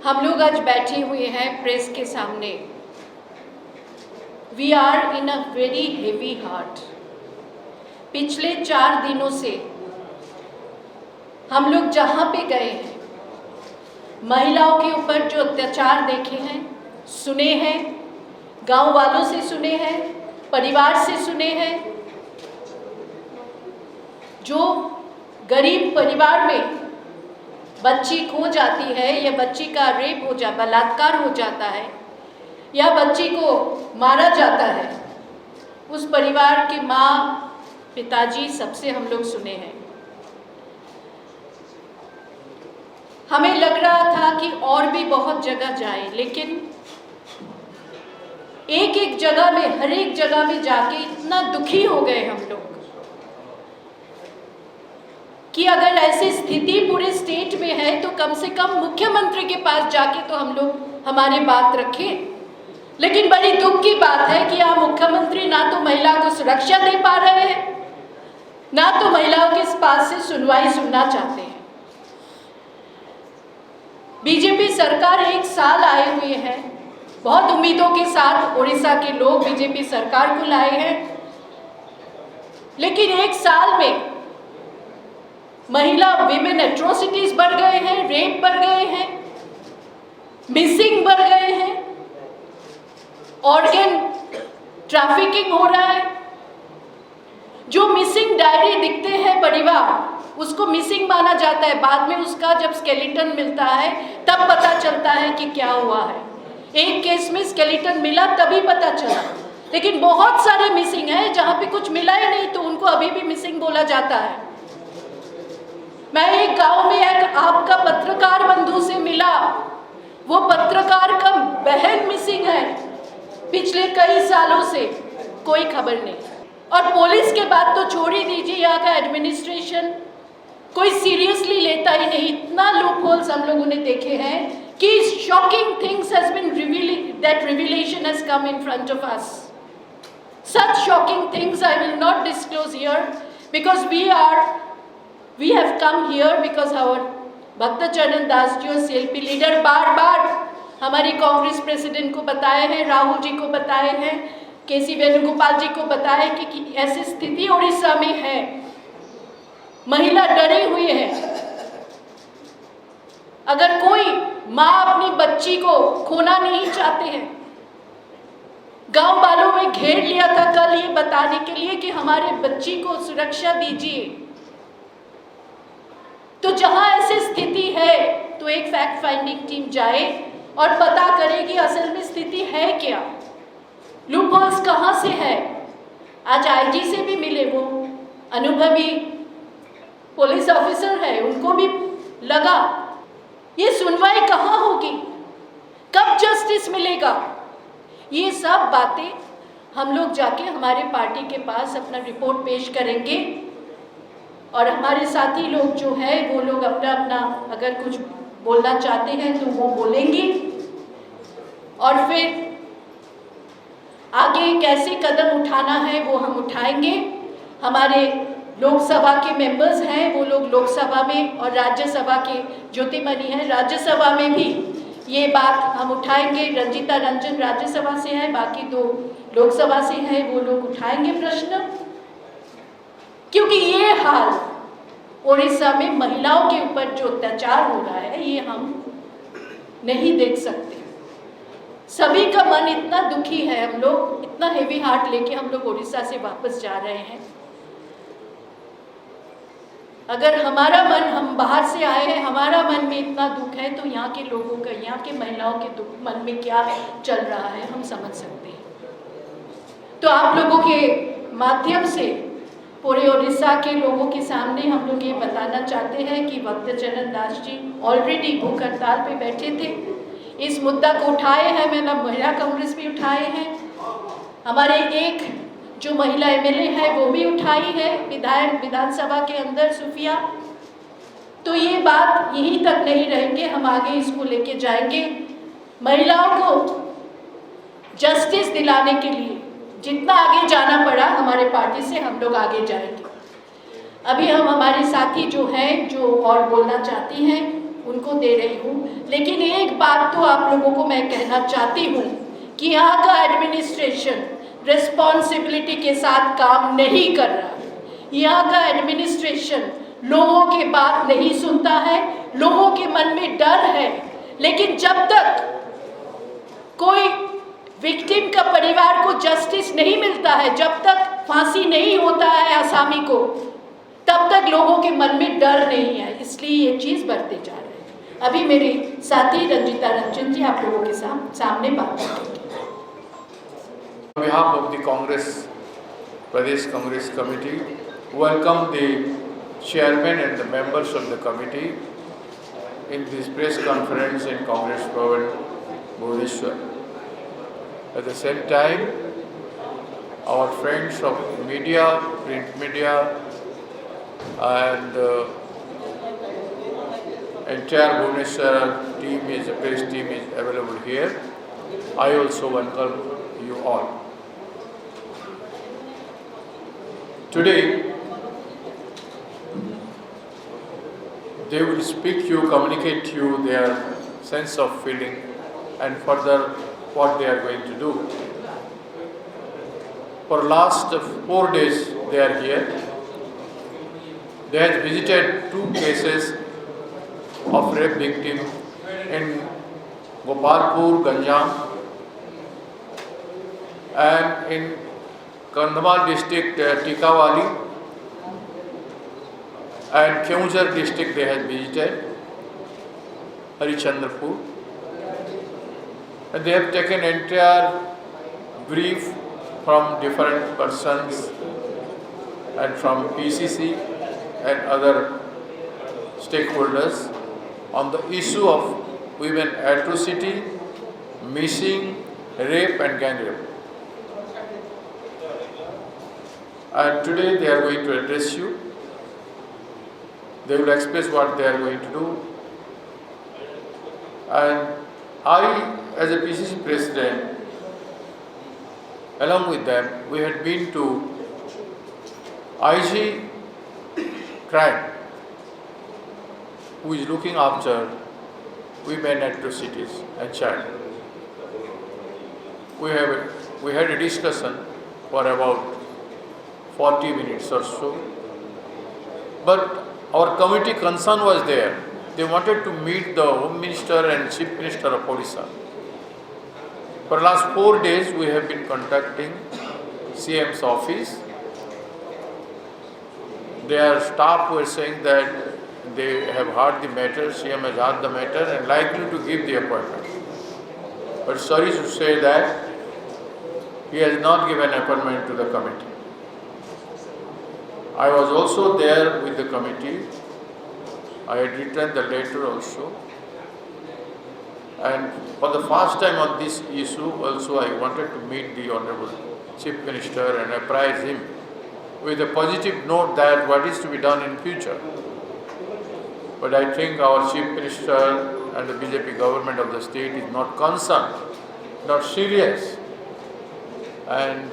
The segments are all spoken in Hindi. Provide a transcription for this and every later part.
हम लोग आज बैठे हुए हैं प्रेस के सामने। We are in a very heavy heart. पिछले 4 दिनों से हम लोग जहाँ पे गए हैं, महिलाओं के ऊपर जो अत्याचार देखे हैं, सुने हैं, गांव वालों से सुने हैं, परिवार से सुने हैं। जो गरीब परिवार में बच्ची खो जाती है या बच्ची का रेप हो बलात्कार हो जाता है या बच्ची को मारा जाता है, उस परिवार के माँ पिताजी सबसे हम लोग सुने हैं। हमें लग रहा था कि और भी बहुत जगह जाए, लेकिन एक एक जगह में, हर एक जगह में जाके इतना दुखी हो गए हम लोग कि अगर ऐसी स्थिति पूरे स्टेट में है तो कम से कम मुख्यमंत्री के पास जाके तो हम लोग हमारी बात रखें। लेकिन बड़ी दुख की बात है कि आप मुख्यमंत्री ना तो महिला को सुरक्षा दे पा रहे हैं, ना तो महिलाओं के पास से सुनवाई सुनना चाहते हैं। बीजेपी सरकार 1 साल आए हुए हैं, बहुत उम्मीदों के साथ उड़ीसा के लोग बीजेपी सरकार को लाए हैं, लेकिन 1 साल में महिला विमेन एट्रोसिटीज बढ़ गए हैं, रेप बढ़ गए हैं, मिसिंग बढ़ गए हैं, ऑर्गन ट्रैफिकिंग हो रहा है। जो मिसिंग डायरी दिखते हैं परिवार, उसको मिसिंग माना जाता है। बाद में उसका जब स्केलेटन मिलता है तब पता चलता है कि क्या हुआ है। एक केस में स्केलेटन मिला तभी पता चला, लेकिन बहुत सारे मिसिंग है जहाँ पे कुछ मिला ही नहीं तो उनको अभी भी मिसिंग बोला जाता है। मैं एक गांव में एक आपका पत्रकार बंधु से मिला, वो पत्रकार का बहन मिसिंग है, पिछले कई सालों से कोई खबर नहीं। और पुलिस के बात तो छोड़ ही दीजिए, यहाँ का एडमिनिस्ट्रेशन कोई सीरियसली लेता ही नहीं। इतना लूप होल्स हम लोगों ने देखे हैं कि shocking things has been revealing, that revelation has come in front of us. Such shocking things I will not disclose here because we have come here because our Bhakta Charan Das ji और CLP लीडर बार बार हमारी कांग्रेस प्रेसिडेंट को बताए हैं, राहुल जी को बताए हैं, KC वेणुगोपाल जी को बताया कि ऐसी स्थिति उड़ीसा में है, महिला डरे हुए है। अगर कोई माँ अपनी बच्ची को खोना नहीं चाहते हैं, गांव वालों में घेर लिया था कल ये बताने के लिए कि हमारे बच्ची को सुरक्षा दीजिए। तो जहां ऐसी स्थिति है तो एक फैक्ट फाइंडिंग टीम जाए और पता करे कि असल में स्थिति है क्या, लूपहोल्स कहां से है। आज IG से भी मिले, वो अनुभवी पुलिस ऑफिसर है, उनको भी लगा ये सुनवाई कहां होगी, कब जस्टिस मिलेगा। ये सब बातें हम लोग जाके हमारे पार्टी के पास अपना रिपोर्ट पेश करेंगे और हमारे साथी लोग जो है वो लोग अपना अपना अगर कुछ बोलना चाहते हैं तो वो बोलेंगे और फिर आगे कैसे कदम उठाना है वो हम उठाएंगे। हमारे लोकसभा के मेंबर्स हैं, वो लोग लोकसभा में और राज्यसभा के ज्योतिमणि हैं, राज्यसभा में भी ये बात हम उठाएंगे। रंजीता रंजन राज्यसभा से है, बाकी 2 लोकसभा से हैं, वो लोग उठाएंगे प्रश्न, क्योंकि ये हाल उड़ीसा में महिलाओं के ऊपर जो अत्याचार हो रहा है ये हम नहीं देख सकते। सभी का मन इतना दुखी है, हम लोग इतना हेवी हार्ट लेके हम लोग उड़ीसा से वापस जा रहे हैं। अगर हमारा मन, हम बाहर से आए हैं, हमारा मन में इतना दुख है तो यहाँ के लोगों का, यहाँ के महिलाओं के दुख मन में क्या चल रहा है हम समझ सकते हैं। तो आप लोगों के माध्यम से पूरे उड़ीसा के लोगों के सामने हम लोग ये बताना चाहते हैं कि भक्तचरण दास जी ऑलरेडी भूख हड़ताल पे बैठे थे, इस मुद्दा को उठाए हैं, मैंने महिला कांग्रेस भी उठाए हैं, हमारे एक जो महिला MLA है वो भी उठाई है विधानसभा के अंदर, सुफिया। तो ये बात यहीं तक नहीं रहेंगे, हम आगे इसको लेके जाएंगे। महिलाओं को जस्टिस दिलाने के लिए जितना आगे जाना पड़ा हमारे पार्टी से हम लोग आगे जाएंगे। अभी हम हमारे साथी जो हैं जो और बोलना चाहती हैं उनको दे रही हूँ। लेकिन एक बात तो आप लोगों को मैं कहना चाहती हूँ कि यहाँ का एडमिनिस्ट्रेशन रिस्पॉन्सिबिलिटी के साथ काम नहीं कर रहा। यहाँ का एडमिनिस्ट्रेशन लोगों की बात नहीं सुनता है, लोगों के मन में डर है। लेकिन जब तक कोई विक्टिम का परिवार को जस्टिस नहीं मिलता है, जब तक फांसी नहीं होता है आसामी को, तब तक लोगों के मन में डर नहीं है। इसलिए ये चीज़ बढ़ते जा रहे हैं। अभी मेरी साथी रंजिता रंजन जी आप लोगों के सामने बात करेंगे। On behalf of the Congress, Pradesh Congress Committee, welcome the chairman and the members of the committee in this press conference in Congress Bhavan, Bhubaneswar. At the same time, our friends of media, print media, and entire Bhubaneswar team press team is available here. I also welcome you all. Today, they will speak to you, communicate to you their sense of feeling and further what they are going to do. For last 4 days they are here. They have visited 2 cases of rape victim in Gopalpur, Ganjam, and in Kandhamal district, Tikawali, and Keonjhar district they have visited, Harichandrapur, and they have taken entire brief from different persons and from PCC and other stakeholders on the issue of women atrocity, missing, rape and gang rape. And today they are going to address you. They will express what they are going to do. And I, as a PCC president, along with them, we had been to IG Crime, who is looking after women atrocities and child. We had a discussion for about 40 minutes or so. But our committee concern was there. They wanted to meet the Home Minister and Chief Minister of Odisha. For the last 4 days, we have been contacting CM's office. Their staff were saying that they have heard the matter, CM has heard the matter and likely to give the appointment. But sorry to say that he has not given appointment to the committee. I was also there with the committee. I had written the letter also. And for the first time on this issue also I wanted to meet the Honorable Chief Minister and apprise him with a positive note that what is to be done in future. But I think our Chief Minister and the BJP government of the state is not concerned, not serious. And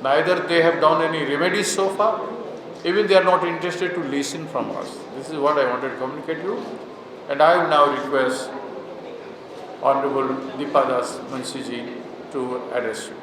neither they have done any remedies so far, even they are not interested to listen from us. This is what I wanted to communicate to you. And I will now request Honorable Deepa Das Munshi ji to address you.